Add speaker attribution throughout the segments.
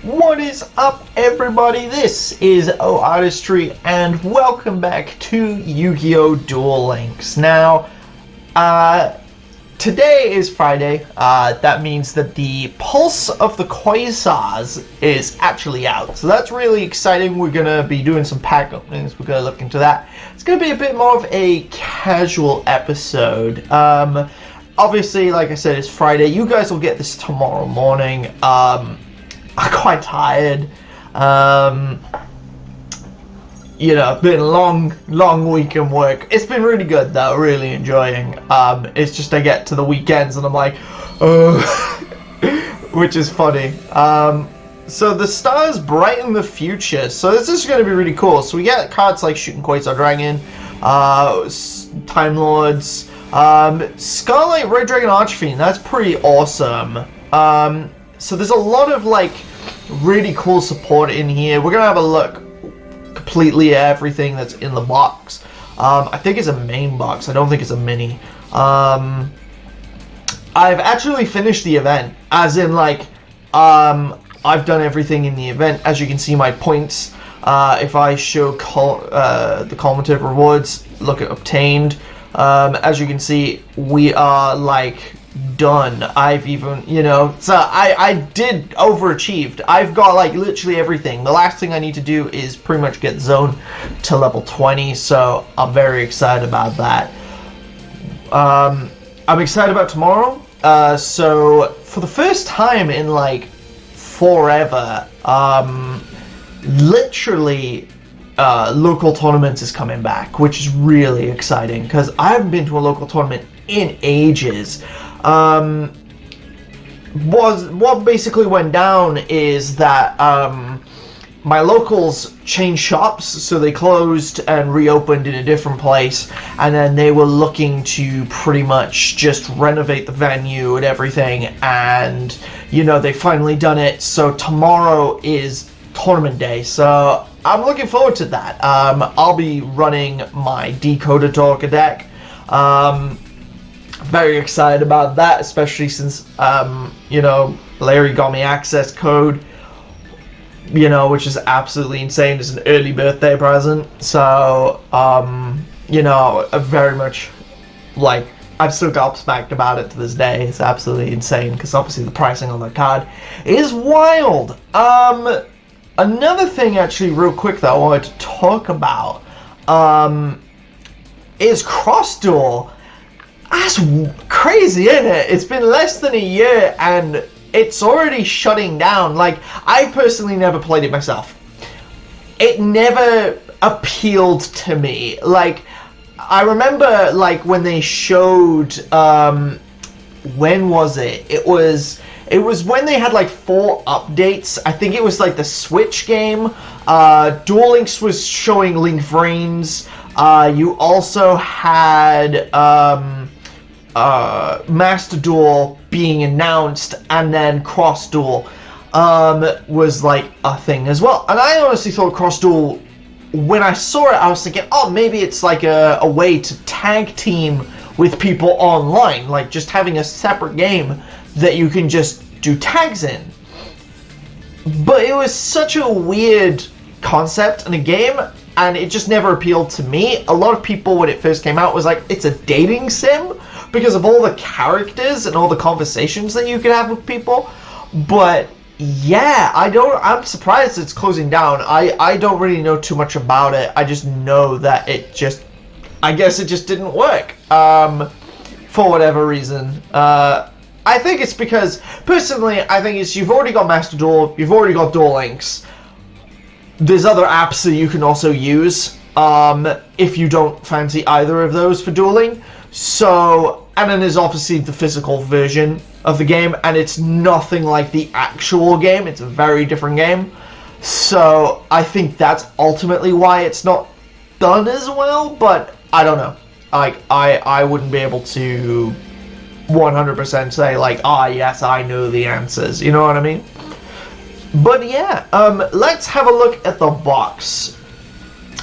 Speaker 1: What is up, everybody? This is O-Artistry, and welcome back to Yu-Gi-Oh! Duel Links. Now, today is Friday. That means that the Pulse of the Quasars is actually out. So that's really exciting. We're going to be doing some pack openings. We're going to look into that. It's going to be a bit more of a casual episode. Obviously, like I said, it's Friday. You guys will get this tomorrow morning. I'm quite tired. You know, been a long weekend work. It's been really good though, really enjoying. It's just I get to the weekends and I'm like, oh, which is funny. So the stars brighten the future. So this is going to be really cool. So we get cards like Shooting Quasar Dragon, Time Lords, Scarlet Red Dragon Archfiend. That's pretty awesome. So there's a lot of like really cool support in here. We're gonna have a look completely at everything that's in the box. I think it's a main box. I don't think it's a mini. I've actually finished the event, as in like I've done everything in the event. As you can see, my points. If I show the cumulative rewards, look at obtained. As you can see, we are like done. I've even, you know, so I did overachieved. I've got like literally everything. The last thing I need to do is pretty much get zone to level 20, so I'm very excited about that. I'm excited about tomorrow. So for the first time in like forever, literally local tournaments is coming back, which is really exciting because I haven't been to a local tournament in ages. What basically went down is that my locals changed shops, so they closed and reopened in a different place, and then they were looking to pretty much just renovate the venue and everything, and you know, they finally done it. So tomorrow is tournament day, so I'm looking forward to that. I'll be running my Decoder Talker deck. Very excited about that, especially since you know, Larry got me access code, you know, which is absolutely insane. It's an early birthday present, so you know, very much like I'm still gobsmacked about it to this day. It's absolutely insane because obviously the pricing on that card is wild. Another thing, actually, real quick that I wanted to talk about is Cross Duel. That's crazy, isn't it? It's been less than a year and it's already shutting down. Like, I personally never played it myself. It never appealed to me. Like, I remember, like, when they showed, when was it? It was when they had like 4 updates. I think it was like the Switch game. Duel Links was showing Link Frames. You also had Master Duel being announced, and then Cross Duel was like a thing as well. And I honestly thought Cross Duel, when I saw it, I was thinking, oh, maybe it's like a way to tag team with people online, like just having a separate game that you can just do tags in. But it was such a weird concept in a game, and it just never appealed to me. A lot of people, when it first came out, was like, it's a dating sim because of all the characters and all the conversations that you can have with people. But yeah, I'm surprised it's closing down. I don't really know too much about it. I just know that I guess it just didn't work for whatever reason. I think it's because, personally, I think it's you've already got Master Duel, you've already got Duel Links. There's other apps that you can also use if you don't fancy either of those for dueling. So, and then there's obviously the physical version of the game, and it's nothing like the actual game. It's a very different game. So, I think that's ultimately why it's not done as well, but I don't know. Like, I wouldn't be able to 100% say like, yes, I know the answers, you know what I mean? But yeah, let's have a look at the box.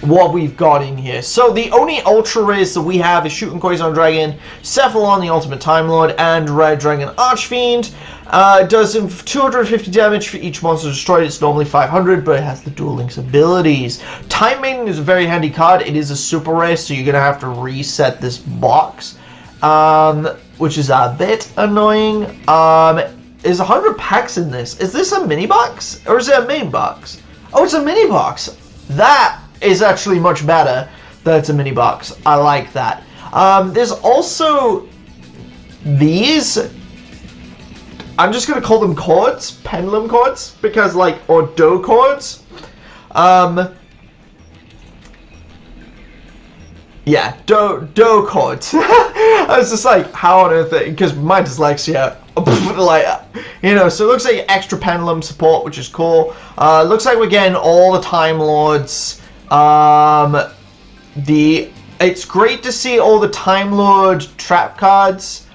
Speaker 1: what we've got in here. So the only ultra rares that we have is Shooting Quasar Dragon, Cephalon the Ultimate Time Lord, and Red Dragon Archfiend. It does 250 damage for each monster destroyed. It's normally 500, but it has the Duel Links abilities. Time Maiden is a very handy card. It is a super rare, so you're going to have to reset this box, which is a bit annoying. There's 100 packs in this. Is this a mini box, or is it a main box? Oh, it's a mini box. That is actually much better that it's a mini box. I like that. There's also these. I'm just gonna call them chords, pendulum chords, because or do chords. Yeah, do chords. I was just like, how on earth? Because my dyslexia, so it looks like extra pendulum support, which is cool. Looks like we're getting all the Time Lords. It's great to see all the Time Lord trap cards.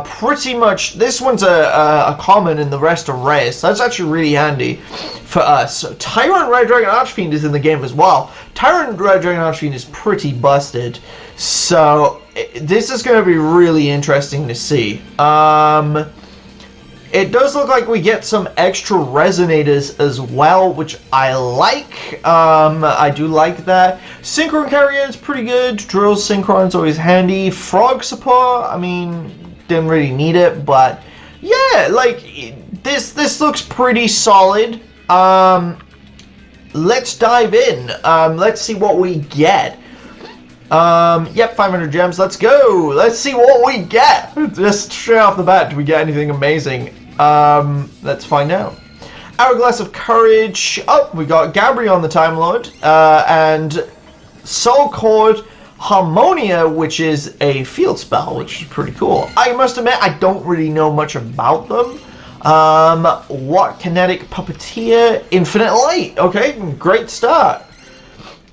Speaker 1: Pretty much, this one's a common and the rest are rares, so that's actually really handy for us. So, Tyrant Red Dragon Archfiend is in the game as well. Tyrant Red Dragon Archfiend is pretty busted, so this is going to be really interesting to see. It does look like we get some extra resonators as well, which I like. I do like that. Synchron Carrier is pretty good. Drill Synchron's always handy. Frog support, I mean, didn't really need it, but yeah, this looks pretty solid. Let's dive in. Let's see what we get. Yep, 500 gems. Let's go. Let's see what we get. Just straight off the bat, do we get anything amazing? Let's find out. Hourglass of Courage. Oh, we got Gabrion the Time Lord, and Soul Chord Harmonia, which is a field spell, which is pretty cool. I must admit, I don't really know much about them. What Kinetic Puppeteer? Infinite Light. Okay, great start.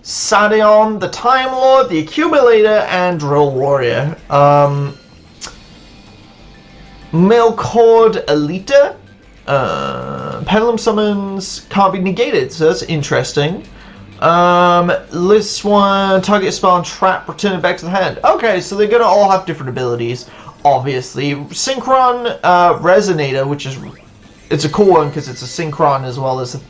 Speaker 1: Sadeon the Time Lord, the Accumulator, and Drill Warrior. Milcord Elita. Pendulum Summons can't be negated, so that's interesting. This one, target spell and trap, return it back to the hand. Okay, so they're gonna all have different abilities, obviously. Synchron Resonator, which is, it's a cool one because it's a Synchron as well as,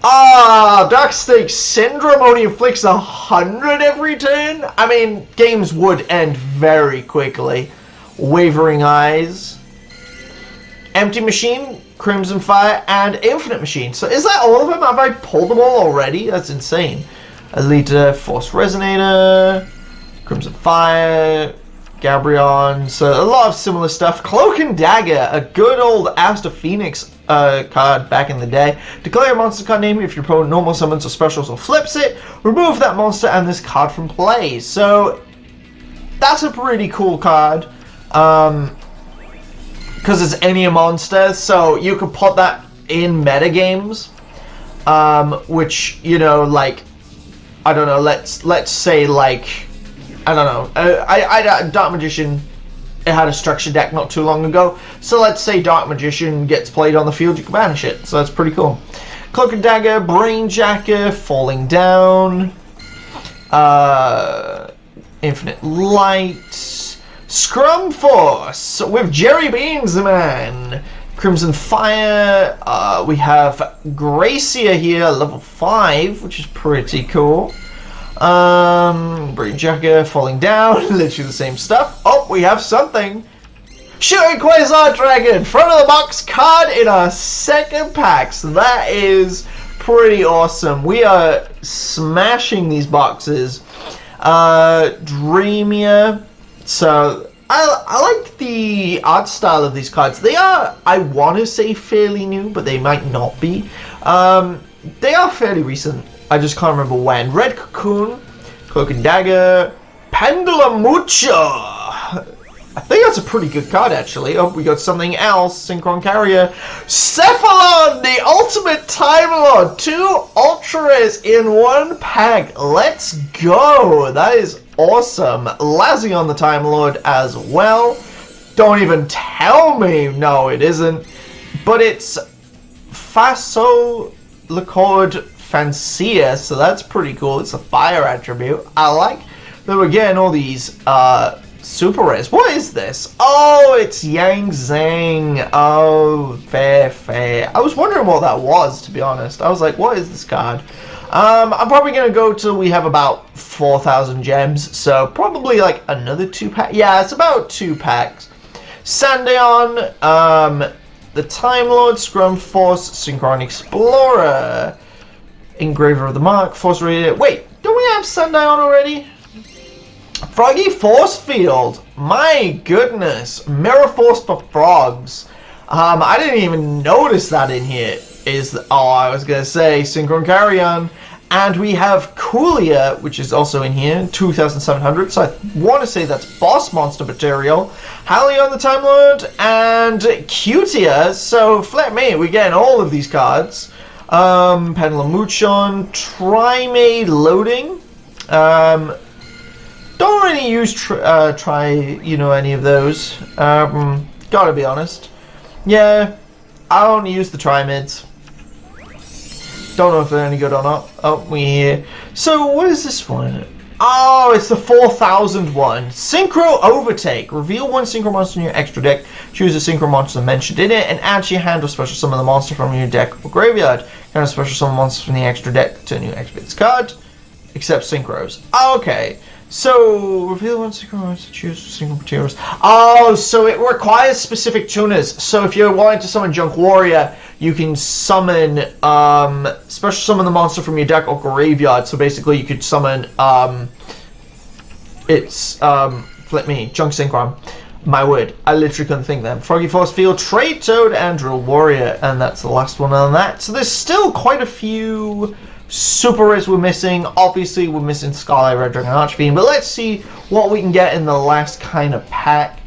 Speaker 1: Darksnake Syndrome only inflicts 100 every turn? I mean, games would end very quickly. Wavering Eyes. Empty Machine, Crimson Fire, and Infinite Machine. So is that all of them? Have I pulled them all already? That's insane. Elita, Force Resonator, Crimson Fire, Gabrion. So a lot of similar stuff. Cloak and Dagger, a good old Aster Phoenix card back in the day. Declare a monster card name if your opponent normal summons or specials or flips it. Remove that monster and this card from play. So that's a pretty cool card. Because it's any monster, so you could put that in metagames, which, I don't know, let's say, I don't know, Dark Magician, it had a structure deck not too long ago, so let's say Dark Magician gets played on the field, you can banish it, so that's pretty cool. Cloak and Dagger, Brainjacker, Falling Down, Infinite Light, Scrum Force with Jerry Beans, man. Crimson Fire. We have Gracia here, level 5, which is pretty cool. Brainjacker, Falling Down, literally the same stuff. Oh, we have something. Shooting Quasar Dragon, front of the box card in our second pack. So that is pretty awesome. We are smashing these boxes. Dreamia. So, I like the art style of these cards. They are, I want to say, fairly new, but they might not be. They are fairly recent. I just can't remember when. Red Cocoon, Cloak and Dagger, Pendulum Mucha. I think that's a pretty good card, actually. Oh, we got something else. Synchron Carrier. Cephalon, the Ultimate Time Lord. 2 Ultra Rares in one pack. Let's go. That is awesome. Lazion the Time Lord as well. Don't even tell me. No, it isn't. But it's Faso Lacord fancier, so that's pretty cool. It's a fire attribute. I like that we're getting all these super rares. What is this? Oh, it's Yang Zhang. Oh, fair. I was wondering what that was, to be honest. I was like, what is this card? I'm probably going to go till we have about 4,000 gems, so probably like another 2-pack. Yeah, it's about 2 packs. Sandaeon, the Time Lord, Scrum Force, Synchron Explorer, Engraver of the Mark, Force Reader. Wait, don't we have Sandaeon already? Froggy Force Field. My goodness. Mirror Force for frogs. I didn't even notice that in here. I was going to say Synchron Carrion. And we have Coolia, which is also in here, 2,700. So I want to say that's boss monster material. Halion the Time Lord and Cutia. So flip me, we're getting all of these cards. Pendulum Muchon, Trimade Loading. Don't really use any of those. Gotta be honest. Yeah, I don't use the Trimids. Don't know if they're any good or not. Oh, we're here. So, what is this one? Oh, it's the 4,000 one. Synchro Overtake. Reveal one Synchro monster in your extra deck. Choose a Synchro monster mentioned in it and add to your hand or special summon the monster from your deck or graveyard. Kind of special summon monsters from the extra deck to a new extra card. Except Synchros. Okay. So, reveal one Synchro monster, choose Synchro materials. Oh, so it requires specific tuners. So if you're wanting to summon Junk Warrior, you can summon, special summon the monster from your deck or graveyard. So basically you could summon, Junk Synchron. My word, I literally couldn't think of them. Froggy Force Field, Trade Toad, and Drill Warrior. And that's the last one on that. So there's still quite a few super rares we're missing. Obviously, we're missing Scarlet Red Dragon Archfiend, but let's see what we can get in the last kind of pack.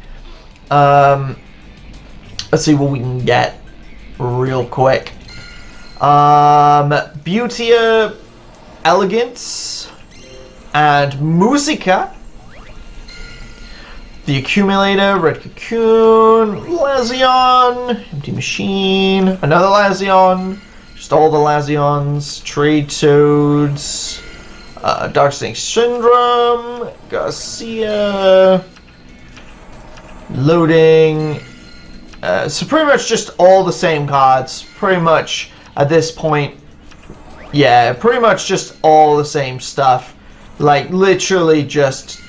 Speaker 1: Let's see what we can get real quick. Beautia, Elegance, and Musica. The Accumulator, Red Cocoon, Lazion, Empty Machine, another Lazion. All the Lazions, Trade Toads, Dark Snake Syndrome, Garcia, Loading. So pretty much just all the same cards. Pretty much at this point, yeah, pretty much just all the same stuff. Like literally just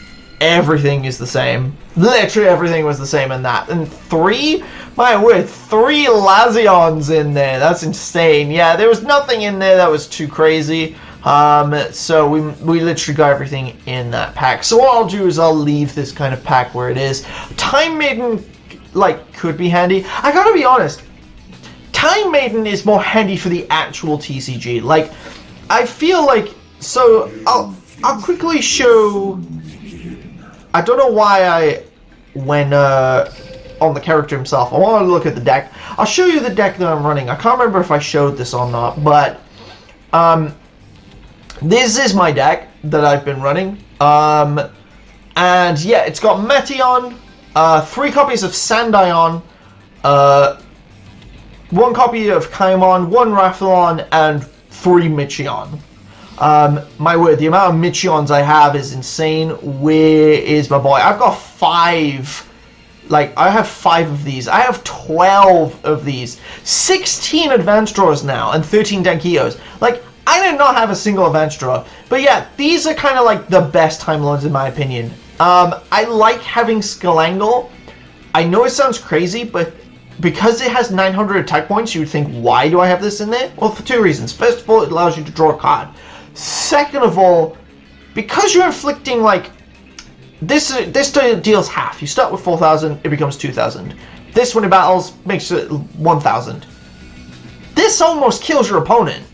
Speaker 1: everything is the same. Literally everything was the same in that. And 3? My word, 3 Lazions in there. That's insane. Yeah, there was nothing in there that was too crazy. So we literally got everything in that pack. So what I'll do is I'll leave this kind of pack where it is. Time Maiden, like, could be handy. I gotta be honest. Time Maiden is more handy for the actual TCG. Like, I feel like... So, I'll quickly show... I don't know why I went on the character himself. I want to look at the deck. I'll show you the deck that I'm running. I can't remember if I showed this or not, but this is my deck that I've been running. And yeah, it's got Meteon, 3 copies of Sandaeon, 1 copy of Kaimon, 1 Rathlon, and 3 Michion. My word, the amount of Michions I have is insane. Where is my boy? I've got 5. Like, I have 5 of these. I have 12 of these. 16 advanced draws now, and 13 Denkios. Like, I did not have a single advanced draw. But yeah, these are kind of like the best Time Lords in my opinion. I like having Skalangle. I know it sounds crazy, but because it has 900 attack points, you would think, why do I have this in there? Well, for 2 reasons. First of all, it allows you to draw a card. Second of all, because you're inflicting, like, this deals half. You start with 4,000, it becomes 2,000. This, when it battles, makes it 1,000. This almost kills your opponent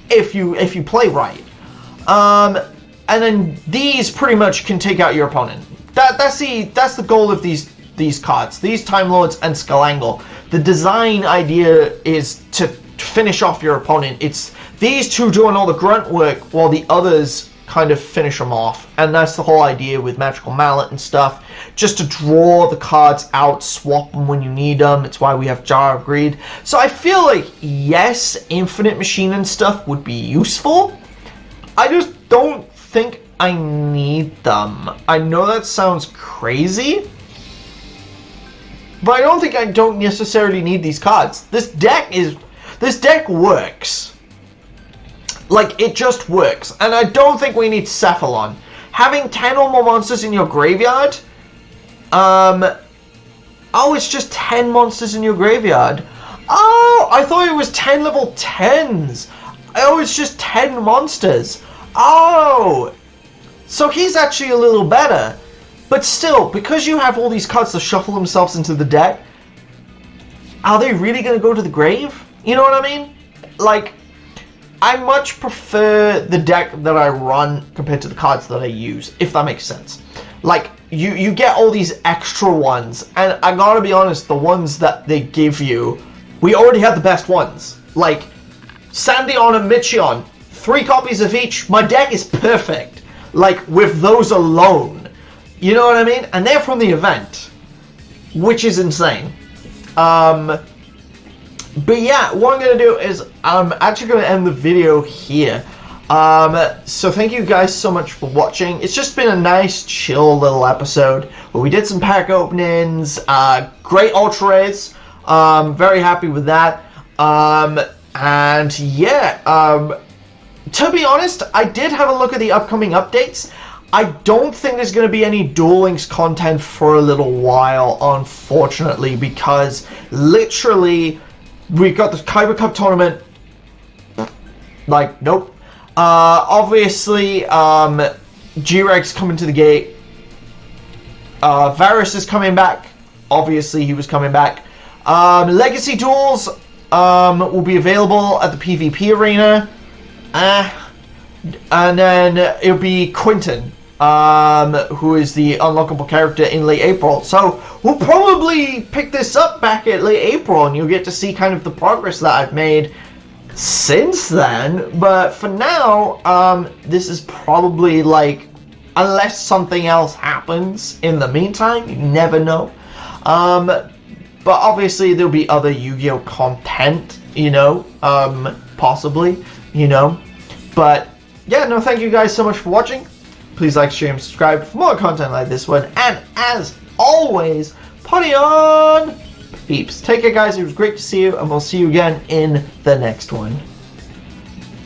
Speaker 1: if you play right. And then these pretty much can take out your opponent. That's the goal of these cards, these Time Lords and Skalangle. The design idea is to finish off your opponent. It's these two doing all the grunt work while the others kind of finish them off. And that's the whole idea with Magical Mallet and stuff. Just to draw the cards out, swap them when you need them. It's why we have Jar of Greed. So I feel like, yes, Infinite Machine and stuff would be useful. I just don't think I need them. I know that sounds crazy, but I don't think I don't necessarily need these cards. This deck works. Like, it just works. And I don't think we need Cephalon. Having 10 or more monsters in your graveyard. Oh, it's just 10 monsters in your graveyard. Oh, I thought it was 10 level 10s. Oh, it's just 10 monsters. Oh, so he's actually a little better. But still, because you have all these cards to shuffle themselves into the deck, are they really going to go to the grave? You know what I mean? Like, I much prefer the deck that I run compared to the cards that I use, if that makes sense. Like, you get all these extra ones, and I gotta be honest, the ones that they give you, we already have the best ones. Like, Sandion and Michion, 3 copies of each, my deck is perfect. Like, with those alone. You know what I mean? And they're from the event, which is insane. But yeah, what I'm going to do is I'm actually going to end the video here. So thank you guys so much for watching. It's just been a nice, chill little episode where we did some pack openings, great ultra rares. Very happy with that. And yeah, to be honest, I did have a look at the upcoming updates. I don't think there's going to be any Duel Links content for a little while, unfortunately, because literally we've got the Kyber Cup tournament. Like, nope. Obviously, G-Reg's coming to the gate. Varus is coming back. Obviously, he was coming back. Legacy Duels will be available at the PvP arena. And then it'll be Quinton, who is the unlockable character in late April. So we'll probably pick this up back at late April, and you'll get to see kind of the progress that I've made since then. But for now, this is probably like, unless something else happens in the meantime, you never know. But obviously there'll be other Yu-Gi-Oh content, you know, possibly, you know. But yeah, no, thank you guys so much for watching. Please like, share, and subscribe for more content like this one. And as always, party on, peeps. Take care, guys. It was great to see you, and we'll see you again in the next one.